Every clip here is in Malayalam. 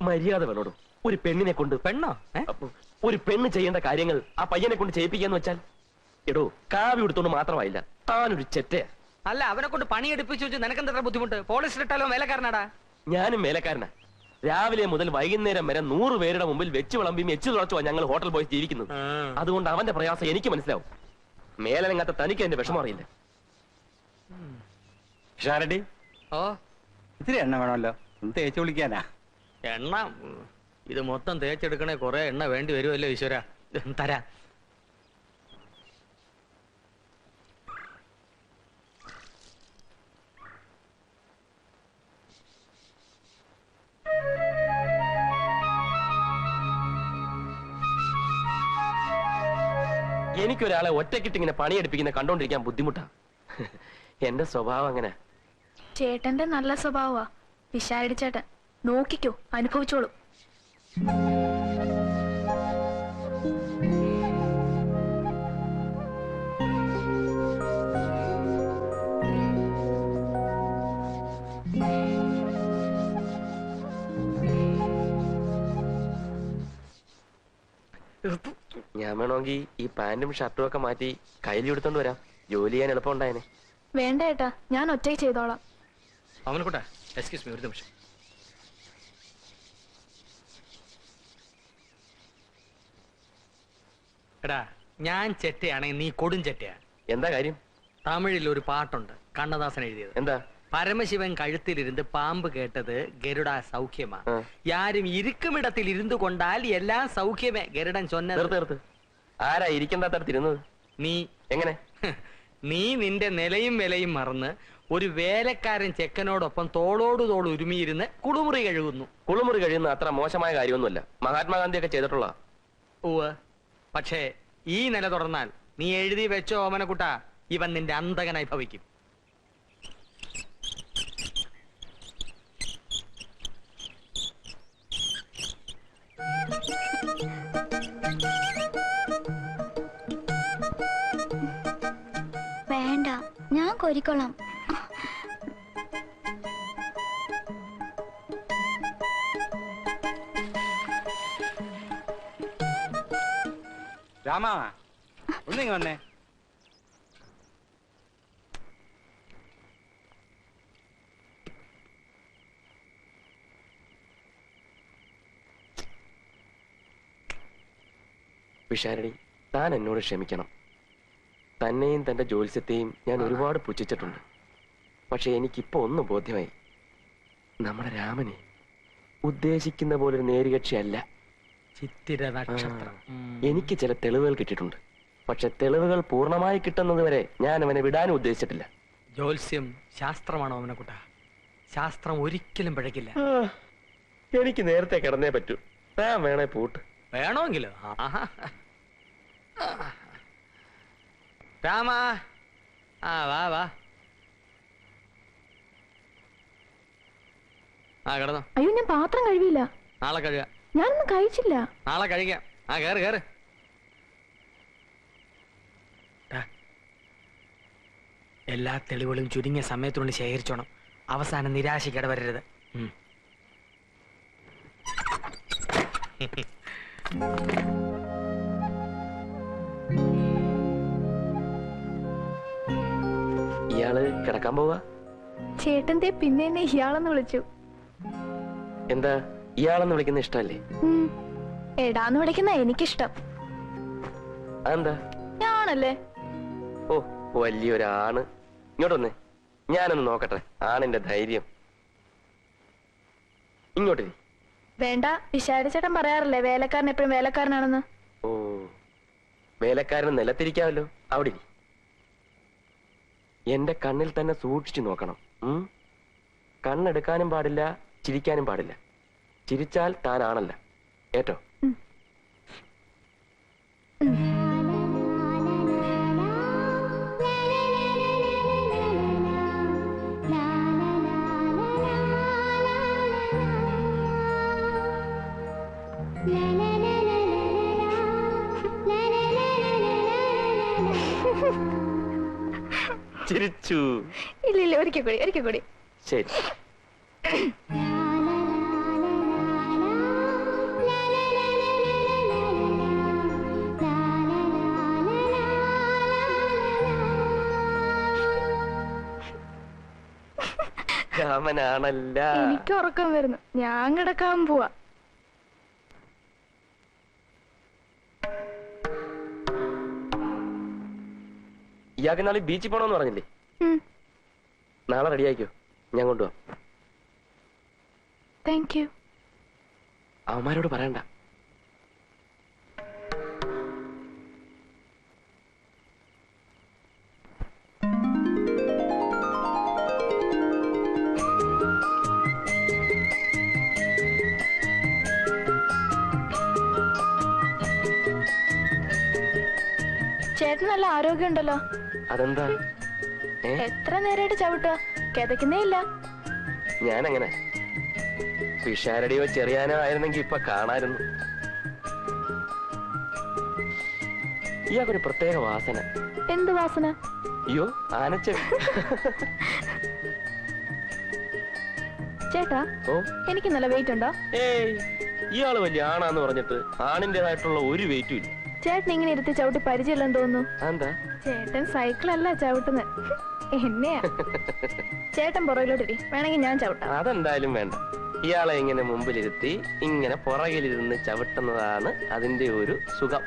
മര്യാദ വേണോടും. ഒരു പെണ്ണിനെ കൊണ്ട് പെണ്ണോ? ഒരു പെണ്ണ് ചെയ്യേണ്ട കാര്യങ്ങൾ ആ പയ്യനെ കൊണ്ട് ചെയ്യിപ്പിക്കാന്ന് വെച്ചാൽ, എടോ കാവി എടുത്തോണ്ട് മാത്രമായില്ല, താനൊരു ചെറ്റയാ. അല്ല, അവനെ കൊണ്ട് പണിയെടുപ്പിച്ചു വെച്ച് നിനക്കെന്താ ബുദ്ധിമുട്ട്? പോളിസിലിട്ടാലോ വേലക്കാരനാടാ. ഞാനും വേലക്കാരനാ. രാവിലെ മുതൽ വൈകുന്നേരം വരെ 100 പേരുടെ മുമ്പിൽ വെച്ച് വിളമ്പിയും എച്ചു തുളച്ചുവാ ഞങ്ങൾ ഹോട്ടൽ പോയി ജീവിക്കുന്നത്. അതുകൊണ്ട് അവന്റെ പ്രയാസം എനിക്ക് മനസ്സിലാവും. മേലനങ്ങാത്ത തനിക്ക് എന്റെ വിഷമം അറിയില്ല. ഷാരടി, ഓ ഇത്തിരി എണ്ണ വേണമല്ലോ, ഒന്ന് തേച്ച് വിളിക്കാനാ. എണ്ണ ഇത് മൊത്തം തേച്ചെടുക്കണേ കുറെ എണ്ണ വേണ്ടി വരുമല്ലോ ഈശ്വര. തരാ. എനിക്കൊരാളെ ഒറ്റക്കിട്ടിങ്ങനെ പണിയെടുപ്പിക്കുന്ന കണ്ടോണ്ടിരിക്കാൻ ബുദ്ധിമുട്ടാ. എന്റെ സ്വഭാവം അങ്ങനെ. ചേട്ടന്റെ നല്ല സ്വഭാവമാ പിഷാരടി ചേട്ടൻ. നോക്കിക്കോ, അനുഭവിച്ചോളൂ. ഞാൻ വേണമെങ്കിൽ ഈ പാന്റും ഷർട്ടും ഒക്കെ മാറ്റി കയ്യിൽ എടുത്തോണ്ട് വരാം. ജോലി ചെയ്യാൻ എളുപ്പം ഉണ്ടായേനെ. വേണ്ട ഏട്ടാ, ഞാൻ ഒറ്റയ്ക്ക് ചെയ്തോളാം. അവനെക്കൂട്ടാ, എക്സ്ക്യൂസ് മീ, ഒരു നിമിഷം. എടാ, ഞാൻ ചെറ്റയാണെങ്കിൽ നീ കൊടും ചെറ്റയാ. എന്താ കാര്യം? തമിഴിൽ ഒരു പാട്ടുണ്ട്, കണ്ണദാസൻ എഴുതിയത്. എന്താ? പരമശിവൻ കഴുത്തിലിരുന്ന് പാമ്പ് കേട്ടത് ഗരുഡ സൗഖ്യമാ, യാരും ഇരിക്കുമിടത്തിൽ ഇരുന്നു കൊണ്ടാൽ എല്ലാം സൗഖ്യമേ ഗരുഡൻ ചൊന്നത്. ആരാ ഇരിക്കുന്ന തരത്തിരുന്നത്? നീ. എങ്ങനെ? നീ നിന്റെ നിലയും വിലയും മറന്ന് ഒരു വേലക്കാരൻ ചെക്കനോടൊപ്പം തോളോട് തോൾ ഉരുമിയിരുന്ന് കുളിമുറി കഴുകുന്നു. കുളിമുറി കഴിയുന്ന അത്ര മോശമായ കാര്യമൊന്നുമല്ല, മഹാത്മാഗാന്ധി ഒക്കെ ചെയ്തിട്ടുള്ള. ഉവ്വ്. പക്ഷേ ഈ നില തുടർന്നാൽ നീ എഴുതി വെച്ചോ ഓമനക്കുട്ട, ഇവൻ നിന്റെ അന്തകനായി ഭവിക്കും. വേണ്ട, ഞാൻ കോരിക്കൊള്ളാം. രാമ, ഒന്നിങ്ങ വന്നേ. പിഷാരടി, താൻ എന്നോട് ക്ഷമിക്കണം. തന്നെയും തന്റെ ജ്യോത്സ്യത്തെയും ഞാൻ ഒരുപാട് പുച്ഛിച്ചിട്ടുണ്ട്. പക്ഷെ എനിക്കിപ്പോ ഒന്ന് ബോധ്യമായി. നമ്മുടെ രാമനെ ഉദ്ദേശിക്കുന്ന പോലൊരു നേരുകക്ഷിയല്ല. ചിത്തിര നക്ഷത്രം. എനിക്ക് ചില തെളിവുകൾ കിട്ടിയിട്ടുണ്ട്. പക്ഷെ തെളിവുകൾ പൂർണ്ണമായി കിട്ടുന്നത് വരെ ഞാൻ അവനെ വിടാനും ഉദ്ദേശിച്ചിട്ടില്ല. ജ്യോത്സ്യം ശാസ്ത്രമാണോ ഓമനക്കുട്ട? ശാസ്ത്രം ഒരിക്കലും പിഴക്കില്ല. എനിക്ക് നേരത്തെ കിടന്നേ പറ്റൂ. താൻ വേണേ പൂട്ട്. വേണമെങ്കിലോ? രാമ, വാ വാ. കിടന്നോ. അയ്യോ, ഞാൻ പാത്രം കഴുകിയില്ല. നാളെ കഴുകാം. ഞാനൊന്നും കഴിച്ചില്ല. നാളെ കഴിക്കാം. കേറ് കേറ്. എല്ലാ തെളിവുകളും ചുരുങ്ങിയ സമയത്തുകൊണ്ട് ശേഖരിച്ചോണം. അവസാനം നിരാശയ്ക്ക് ഇടവരരുത്. ഇയാള് കിടക്കാൻ പോവാ? ചേട്ടന്റെ പിന്നെ എന്നെ ഇയാളെന്ന് വിളിച്ചു. എന്താ ഇയാളെന്ന് വിളിക്കുന്ന ഇഷ്ടല്ലേ? എടാന്ന് വിളിക്കുന്ന എനിക്കിഷ്ടം. അതെന്താ? ഞാനല്ലേ? ഓ, വലിയൊരാണ്. ഇങ്ങോട്ട് വന്നേ, ഞാനൊന്ന് നോക്കട്ടെ ആണിന്റെ ധൈര്യം. ഇങ്ങോട്ട്. വേണ്ട, പിഷാരടി ചേട്ടൻ പറയാറില്ലേ വേലക്കാരൻ എപ്പോഴും വേലക്കാരനാണെന്ന്. ഓ, വേലക്കാരന് നിലത്തിരിക്കാമല്ലോ. അവിടെ എന്റെ കണ്ണിൽ തന്നെ സൂക്ഷിച്ചു നോക്കണം. കണ്ണെടുക്കാനും പാടില്ല, ചിരിക്കാനും പാടില്ല. ചിരിച്ചാൽ താനാണല്ല. ഏറ്റോ? ചിരിച്ചു. ഇല്ല, ഒരിക്കൽ കൂടി. ശരി. കാമനാണല്ല. എനിക്ക് ഉറക്കം വരുന്നു, ഞാൻ കിടക്കാൻ പോവാ. ഇയാൾക്ക് നാളെ ബീച്ചിൽ പോണോന്ന് പറഞ്ഞില്ലേ? നാളെ റെഡി ആയിക്കോ, ഞാൻ കൊണ്ടുപോവാം. Thank you. അവന്മാരോട് പറയണ്ട. ചേട്ടൻ നല്ല ആരോഗ്യമുണ്ടല്ലോ. അതെന്താ? എത്ര നേരമായിട്ട് ചവിട്ടുക, കിതക്കുന്നേ ഇല്ല. ഞാനങ്ങനെ പിഷാരടിയോ ചെറിയാനോ ആയിരുന്നെങ്കി ഇപ്പൊ കാണായിരുന്നു. ഇയാൾക്കൊരു പ്രത്യേക വാസന. എന്ത് വാസന? അയ്യോ, ആനച്ചെവി. ചേട്ടാ, ഓ, എനിക്ക് നല്ല വെയിറ്റ് ഉണ്ടോ? ഏയ്, ഇയാള് വലിയ ആണാന്ന് പറഞ്ഞിട്ട് ആണിന്റേതായിട്ടുള്ള ഒരു വെയിറ്റും ഇല്ല. ചേട്ടൻ ഇങ്ങനെ ഇരുത്തി ചവിട്ടി പരിചയമില്ലെന്ന് തോന്നുന്നു. എന്താ? ചേട്ടൻ സൈക്കിളല്ല ചവിട്ടുന്നത്, എന്നെയാ. ചേട്ടൻ പുറകിലോട്ടിരി, വേണമെങ്കിൽ ഞാൻ ചവിട്ടാം. അതെന്തായാലും വേണ്ട. ഇയാളെ ഇങ്ങനെ മുമ്പിലിരുത്തി ഇങ്ങനെ പുറകിലിരുന്ന് ചവിട്ടുന്നതാണ് അതിന്റെ ഒരു സുഖം.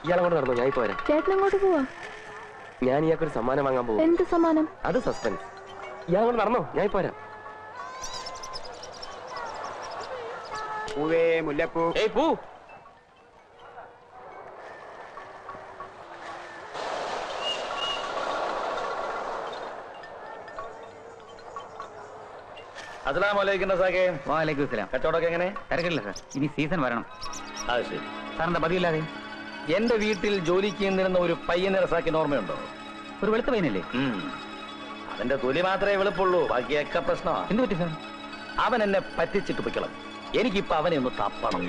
ഇയാളെ കൊണ്ട് നടന്നു, ഞാൻ ഇപ്പൊ വരാം. ചേട്ടൻ അങ്ങോട്ട് പോവാ. ഞാൻ ഇയാൾക്കൊരു സമ്മാനം വാങ്ങാൻ പോകും. എന്ത് സമ്മാനം? അത് സസ്പെൻസ്. ഇയാളെ കൊണ്ട് നടന്നോ, ഞാൻ ഇപ്പൊ വരാം. പൂവേ മുല്ലപ്പൂ. ഏയ് പൂ. കച്ചവടമൊക്കെ എങ്ങനെ? തിരക്കില്ല സാർ, ഇനി സീസൺ വരണം. അത് ശരി. സാറിന്റെ പതിവില്ലാതെ എന്റെ വീട്ടിൽ ജോലിക്ക് ചെന്നിരുന്ന ഒരു പയ്യനെ റസാക്കിന് ഓർമ്മയുണ്ടോ? ഒരു വെളുത്ത പയ്യനല്ലേ? അതിന്റെ തൊലി മാത്രമേ വെളുപ്പുള്ളൂ, ബാക്കിയൊക്കെ പ്രശ്നമാണ്. എന്ത് പറ്റി സാർ? അവൻ എന്നെ പറ്റിച്ചിട്ട് പൊയ്ക്കണം. എനിക്കിപ്പോ അവനെ ഒന്ന് തപ്പണം.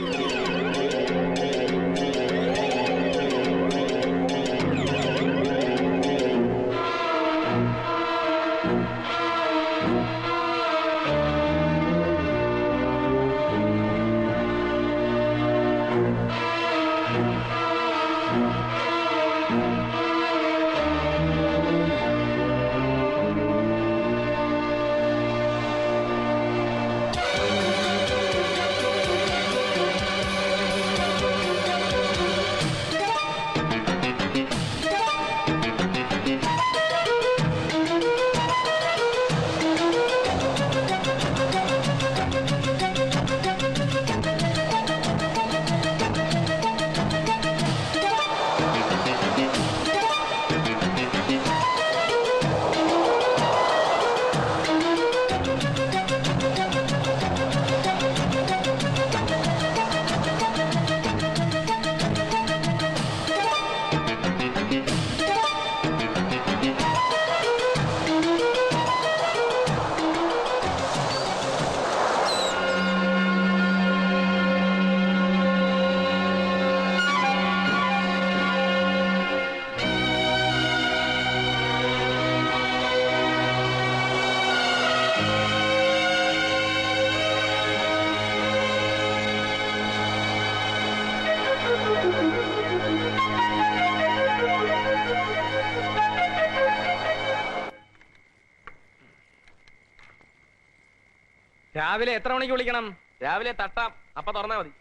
രാവിലെ എത്ര മണിക്ക് വിളിക്കണം? രാവിലെ തട്ടാം, അപ്പൊ തുറന്നാ മതി.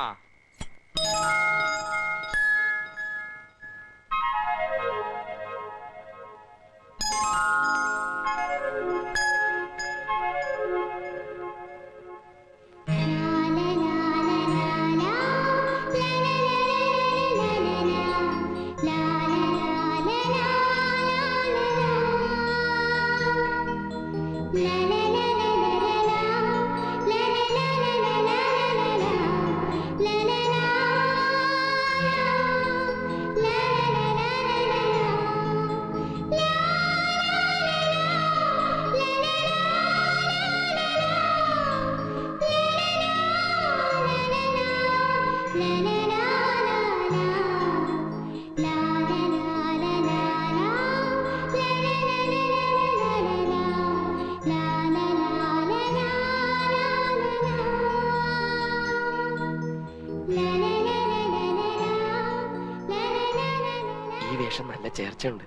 വേഷം നല്ല ചേർച്ചയുണ്ട്.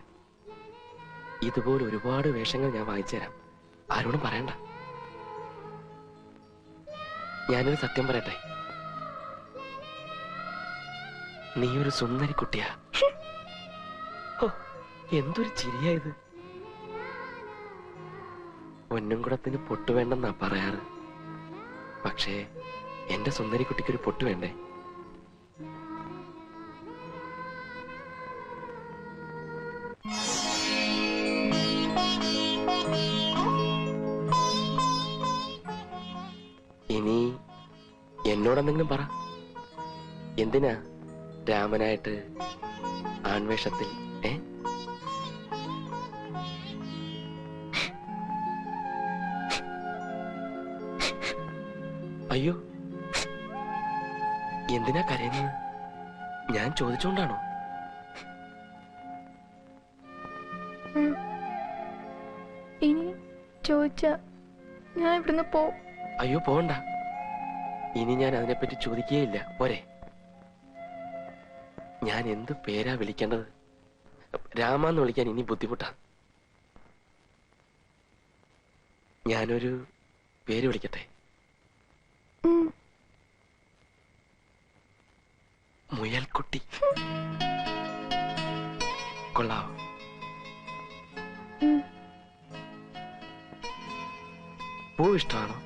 ഇതുപോലെ ഒരുപാട് വേഷങ്ങൾ ഞാൻ വാങ്ങിച്ചു തരാം. ആരോടും പറയണ്ട. ഞാനൊരു സത്യം പറയട്ടെ, നീ ഒരു സുന്ദരി കുട്ടിയാ. ഹോ, എന്തൊരു ചിരിയാ ഇത്. പൊന്നുംകുടത്തിന് പൊട്ടു വേണ്ടെന്നാ പറയാറ്. പക്ഷേ എന്റെ സുന്ദരി കുട്ടിക്കൊരു പൊട്ടു വേണ്ടേ? ഇനി എന്നോടെന്തെങ്കിലും പറ. എന്തിനാ രാമനായിട്ട് ആൺവേഷത്തിൽ? അയ്യോ, എന്തിനാ കരയുന്നത്? ഞാൻ ചോദിച്ചോണ്ടാണോ? ഇനി ചോദിച്ച ഞാൻ ഇവിടുന്ന് പോവും. അയ്യോ, പോണ്ട. ഇനി ഞാൻ അതിനെപ്പറ്റി ചോദിക്കുകയില്ല. പോരെ? ഞാൻ എന്ത് പേരാ വിളിക്കേണ്ടത്? രാമാന്ന് വിളിക്കാൻ ഇനി ബുദ്ധിമുട്ടാ. ഞാനൊരു പേര് വിളിക്കട്ടെ? മുയൽക്കുട്ടി. കൊള്ളാവോ? പൂ ഇഷ്ടമാണോ?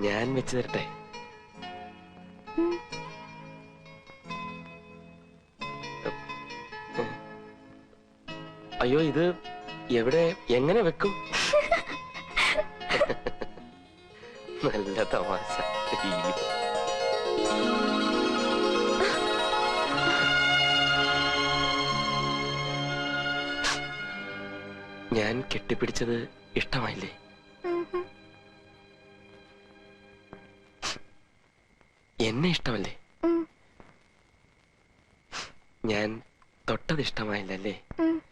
ഞാൻ വെച്ച് തരട്ടെ? അയ്യോ, ഇത് എവിടെ, എങ്ങനെ വെക്കും? നല്ല തമാശ. ഞാൻ കെട്ടിപ്പിടിച്ചത് ഇഷ്ടമായില്ലേ? എന്നെ ഇഷ്ടമല്ലേ? ഞാൻ തൊട്ടത് ഇഷ്ടമായില്ലല്ലേ?